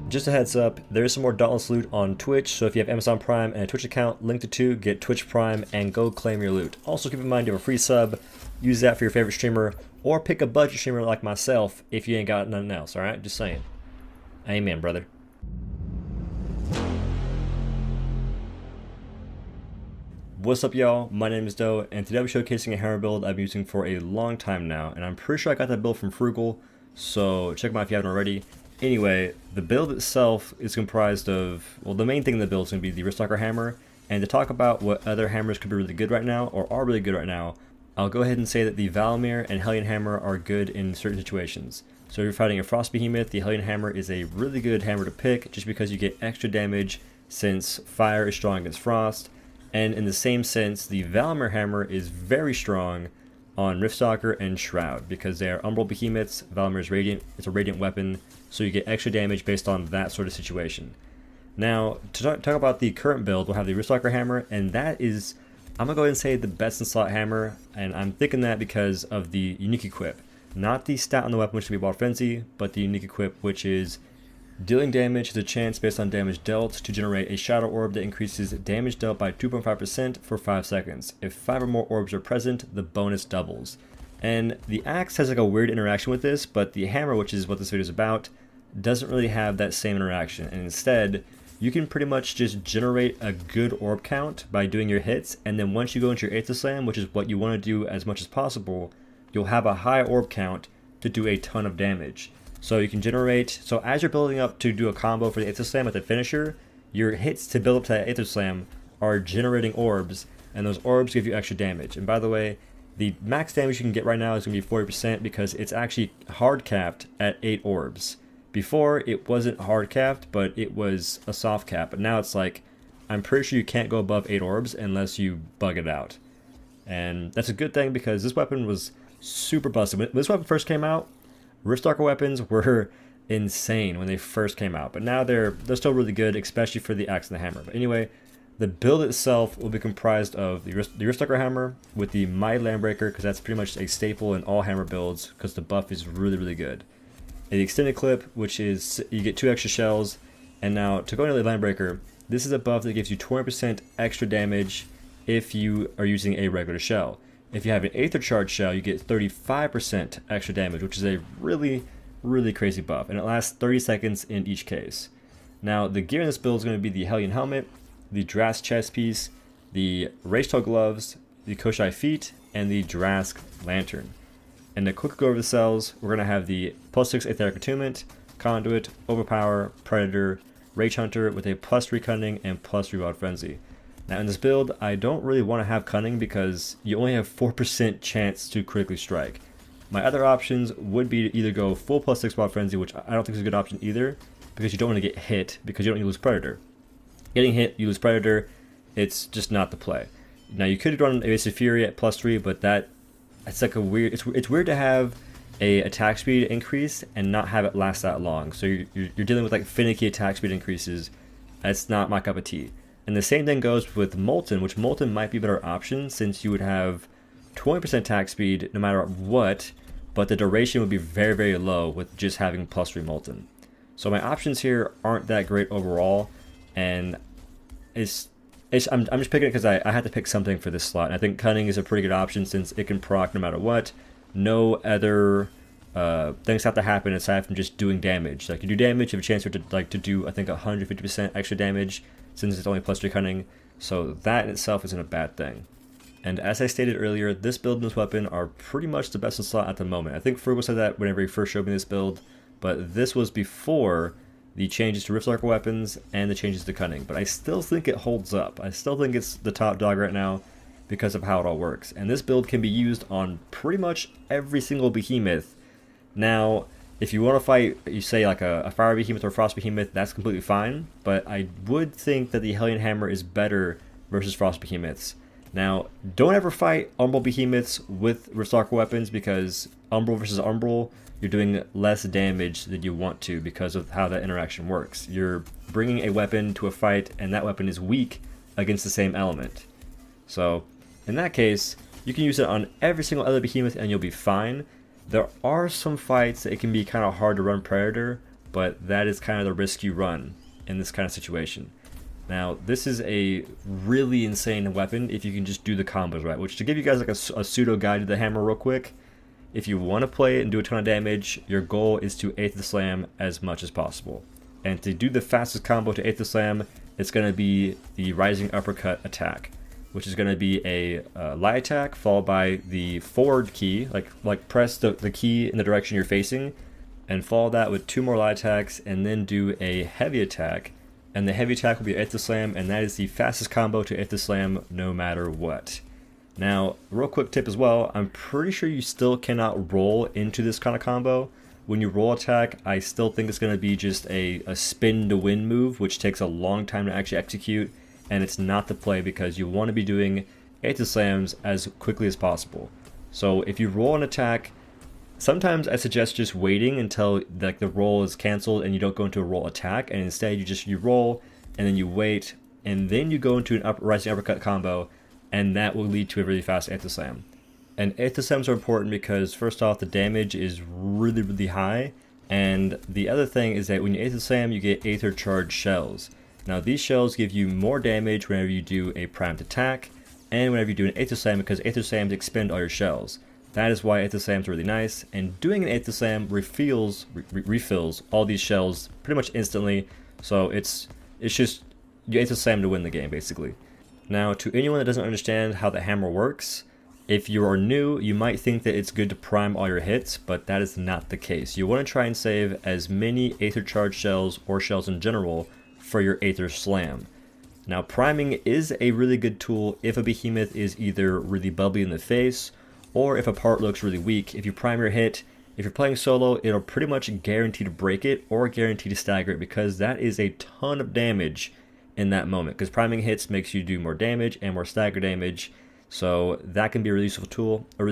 Just a heads up, there is some more Dauntless loot on Twitch, so if you have Amazon Prime and a Twitch account, link the two, get Twitch Prime, and go claim your loot. Also keep in mind you have a free sub, use that for your favorite streamer, or pick a budget streamer like myself if you ain't got nothing else, alright? Just saying. Amen, brother. What's up, y'all? My name is Doe, and today I'm showcasing a hammer build I've been using for a long time now, and I'm pretty sure I got that build from Frugal, so check them out if you haven't already. Anyway, the build itself is comprised of, well, the main thing in the build is going to be the Wristalker hammer, and to talk about what other hammers could be really good right now, or are really good right now, I'll go ahead and say that the Valimir and Hellion hammer are good in certain situations. So if you're fighting a Frost Behemoth, the Hellion hammer is a really good hammer to pick, just because you get extra damage since fire is strong against frost, and in the same sense, the Valimir hammer is very strong on Riftstalker and Shroud, because they are Umbral Behemoths. Valimir is Radiant, it's a Radiant weapon, so you get extra damage based on that sort of situation. Now, to talk about the current build, we'll have the Wristalker hammer, and that is, I'm going to go ahead and say, the best in slot hammer, and I'm thinking that because of the unique equip. Not the stat on the weapon, which can be Wild Frenzy, but the unique equip, which is dealing damage has a chance based on damage dealt to generate a Shadow Orb that increases damage dealt by 2.5% for 5 seconds. If 5 or more orbs are present, the bonus doubles. And the axe has like a weird interaction with this, but the hammer, which is what this video is about, doesn't really have that same interaction. And instead, you can pretty much just generate a good orb count by doing your hits, and then once you go into your Aether Slam, which is what you want to do as much as possible, you'll have a high orb count to do a ton of damage. So you can generate, so as you're building up to do a combo for the Aether Slam at the finisher, your hits to build up to that Aether Slam are generating orbs, and those orbs give you extra damage. And by the way, the max damage you can get right now is going to be 40% because it's actually hard capped at 8 orbs. Before, it wasn't hard capped, but it was a soft cap. But now it's like, I'm pretty sure you can't go above 8 orbs unless you bug it out. And that's a good thing because this weapon was super busted. When this weapon first came out, Wristalker weapons were insane when they first came out, but now they're still really good, especially for the axe and the hammer. But anyway, the build itself will be comprised of the Wristalker hammer with the Mighty Landbreaker, because that's pretty much a staple in all hammer builds, because the buff is really, really good. And the extended clip, which is you get 2 extra shells, and now to go into the Landbreaker, this is a buff that gives you 20% extra damage if you are using a regular shell. If you have an Aether Charge shell, you get 35% extra damage, which is a really, really crazy buff, and it lasts 30 seconds in each case. Now, the gear in this build is going to be the Hellion Helmet, the Drask Chest Piece, the Rachel Gloves, the Koshai Feet, and the Drask Lantern. And to quickly go over the cells, we're going to have the +6 Aetheric Attunement, Conduit, Overpower, Predator, Rage Hunter with a +3 Cunning and +3 Wild Frenzy. Now in this build, I don't really want to have Cunning because you only have 4% chance to critically strike. My other options would be to either go full +6 Wild Frenzy, which I don't think is a good option either, because you don't want to get hit, because you don't lose Predator. Getting hit, you lose Predator, it's just not the play. Now you could run Evasive Fury at +3, but it's like a weird, it's weird to have a attack speed increase and not have it last that long. So you're dealing with like finicky attack speed increases. That's not my cup of tea. And the same thing goes with Molten, which Molten might be a better option since you would have 20% attack speed no matter what, but the duration would be very, very low with just having +3 Molten. So my options here aren't that great overall, and I'm just picking it because I had to pick something for this slot. And I think Cunning is a pretty good option since it can proc no matter what. No other things have to happen aside from just doing damage. Like you do damage, you have a chance to do I think 150% extra damage, since it's only +3 Cunning, so that in itself isn't a bad thing. And as I stated earlier, this build and this weapon are pretty much the best in slot at the moment. I think Frugal said that whenever he first showed me this build, but this was before the changes to Wristalker weapons and the changes to Cunning. But I still think it holds up. I still think it's the top dog right now because of how it all works. And this build can be used on pretty much every single behemoth. Now, if you want to fight, you say like a Fire Behemoth or Frost Behemoth, that's completely fine, but I would think that the Hellion Hammer is better versus Frost Behemoths. Now, don't ever fight Umbral Behemoths with Wristalker weapons, because Umbral versus Umbral, you're doing less damage than you want to because of how that interaction works. You're bringing a weapon to a fight, and that weapon is weak against the same element. So, in that case, you can use it on every single other Behemoth and you'll be fine. There are some fights that it can be kind of hard to run Predator, but that is kind of the risk you run in this kind of situation. Now, this is a really insane weapon if you can just do the combos right, which to give you guys like a pseudo guide to the hammer real quick, if you want to play it and do a ton of damage, your goal is to 8th slam as much as possible. And to do the fastest combo to 8th slam, it's going to be the rising uppercut attack, which is going to be a light attack followed by the forward key, like press the key in the direction you're facing, and follow that with 2 more light attacks, and then do a heavy attack. And the heavy attack will be 8th slam, and that is the fastest combo to 8th slam no matter what. Now, real quick tip as well, I'm pretty sure you still cannot roll into this kind of combo. When you roll attack, I still think it's going to be just a spin to win move, which takes a long time to actually execute, and it's not the play because you want to be doing 8th slams as quickly as possible. So if you roll an attack, sometimes I suggest just waiting until like the roll is canceled and you don't go into a roll attack, and instead you roll and then you wait and then you go into an rising uppercut combo, and that will lead to a really fast 8th slam. And 8th slams are important because first off, the damage is really high, and the other thing is that when you 8th slam, you get Aether Charge shells. Now these shells give you more damage whenever you do a primed attack and whenever you do an 8th slam, because 8th slams expend all your shells. That is why 8th slams are really nice, and doing an 8th slam refills all these shells pretty much instantly, so it's just you 8th slam to win the game basically. Now, to anyone that doesn't understand how the hammer works, if you are new, you might think that it's good to prime all your hits, but that is not the case. You want to try and save as many Aether Charge shells or shells in general for your Aether Slam. Now, priming is a really good tool if a behemoth is either really bubbly in the face or if a part looks really weak. If you prime your hit, if you're playing solo, it'll pretty much guarantee to break it or guarantee to stagger it, because that is a ton of damage in that moment, because priming hits makes you do more damage and more stagger damage. So that can be a really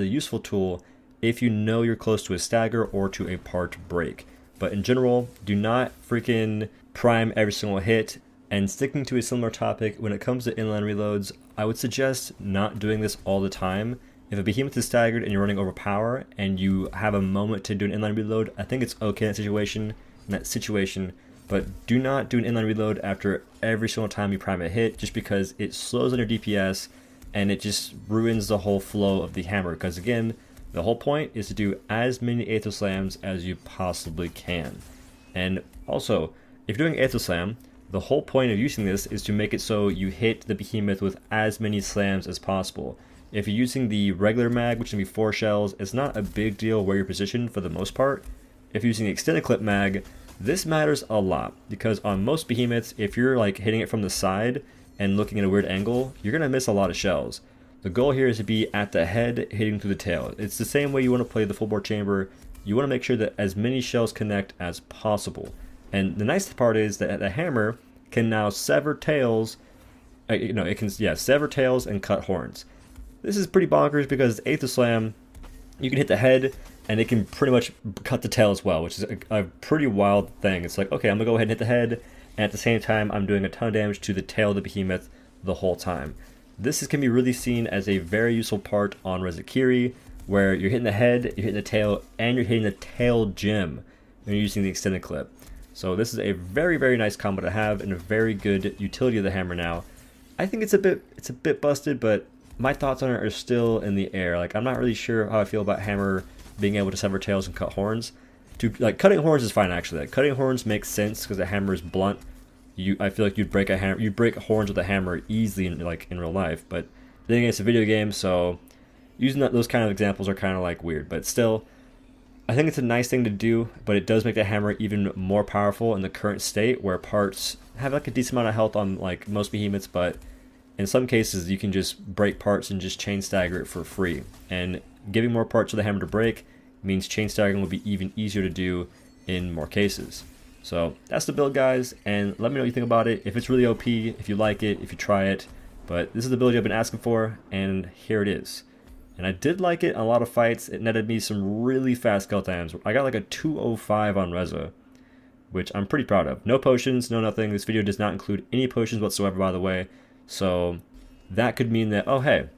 useful tool if you know you're close to a stagger or to a part break. But in general, do not freaking prime every single hit. And sticking to a similar topic, when it comes to inline reloads, I would suggest not doing this all the time. If a behemoth is staggered and you're running over power and you have a moment to do an inline reload, I think it's okay in that situation, but do not do an inline reload after every single time you prime a hit, just because it slows on your DPS and it just ruins the whole flow of the hammer. Because again, the whole point is to do as many Aether Slams as you possibly can. And also, if you're doing Aether Slam, the whole point of using this is to make it so you hit the behemoth with as many slams as possible. If you're using the regular mag, which can be 4 shells, it's not a big deal where you're positioned for the most part. If you're using the extended clip mag, this matters a lot, because on most behemoths, if you're like hitting it from the side and looking at a weird angle, you're going to miss a lot of shells. The goal here is to be at the head, hitting through the tail. It's the same way you want to play the full bore chamber. You want to make sure that as many shells connect as possible. And the nice part is that the hammer can now sever tails. It can sever tails and cut horns. This is pretty bonkers because Aether Slam, you can hit the head and it can pretty much cut the tail as well, which is a pretty wild thing. It's like, okay, I'm gonna go ahead and hit the head, and at the same time, I'm doing a ton of damage to the tail of the behemoth the whole time. This can be really seen as a very useful part on Rezakiri, where you're hitting the head, you're hitting the tail, and you're hitting the tail gem when you're using the extended clip. So this is a very, very nice combo to have and a very good utility of the hammer now. I think it's a bit busted, but my thoughts on it are still in the air. Like, I'm not really sure how I feel about hammer being able to sever tails and cut horns. Cutting horns is fine actually. Like, cutting horns makes sense because the hammer is blunt. I feel like you'd break horns with a hammer easily in real life, but then again, it's a video game, so using those kind of examples are kind of like weird. But still, I think it's a nice thing to do, but it does make the hammer even more powerful in the current state, where parts have like a decent amount of health on like most behemoths, but in some cases you can just break parts and just chain stagger it for free. And giving more parts to the hammer to break means chain staggering will be even easier to do in more cases. So that's the build, guys, and let me know what you think about it. If it's really OP, if you like it, if you try it. But this is the build I've been asking for, and here it is. And I did like it in a lot of fights. It netted me some really fast kill times. I got like a 205 on Reza, which I'm pretty proud of. No potions, no nothing. This video does not include any potions whatsoever, by the way. So that could mean that, oh hey,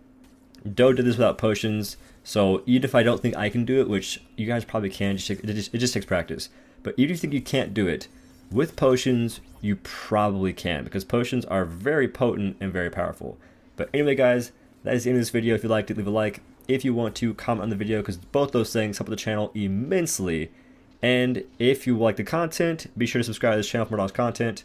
Doe did this without potions, So even if I don't think I can do it, which you guys probably can, it just takes practice. But even if you think you can't do it, with potions, you probably can, because potions are very potent and very powerful. But anyway, guys, that is the end of this video. If you liked it, leave a like. If you want to, comment on the video, because both those things help the channel immensely. And if you like the content, be sure to subscribe to this channel for more content.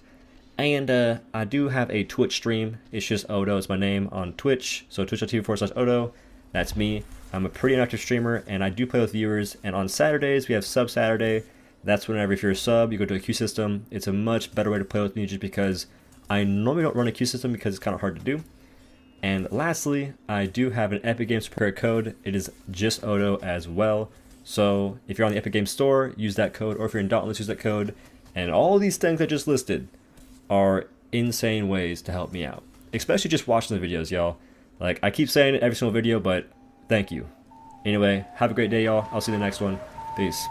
And I do have a Twitch stream. It's just Odo. It's my name on Twitch. So twitch.tv/Odo. That's me. I'm a pretty inactive streamer, and I do play with viewers. And on Saturdays, we have Sub Saturday. That's whenever, if you're a sub, you go to a queue system. It's a much better way to play with me, just because I normally don't run a queue system because it's kind of hard to do. And lastly, I do have an Epic Games code. It is just Odo as well. So if you're on the Epic Games Store, use that code, or if you're in Dauntless, use that code. And all these things I just listed are insane ways to help me out, especially just watching the videos, y'all. Like, I keep saying it every single video, but thank you. Anyway, have a great day, y'all. I'll see you in the next one. Peace.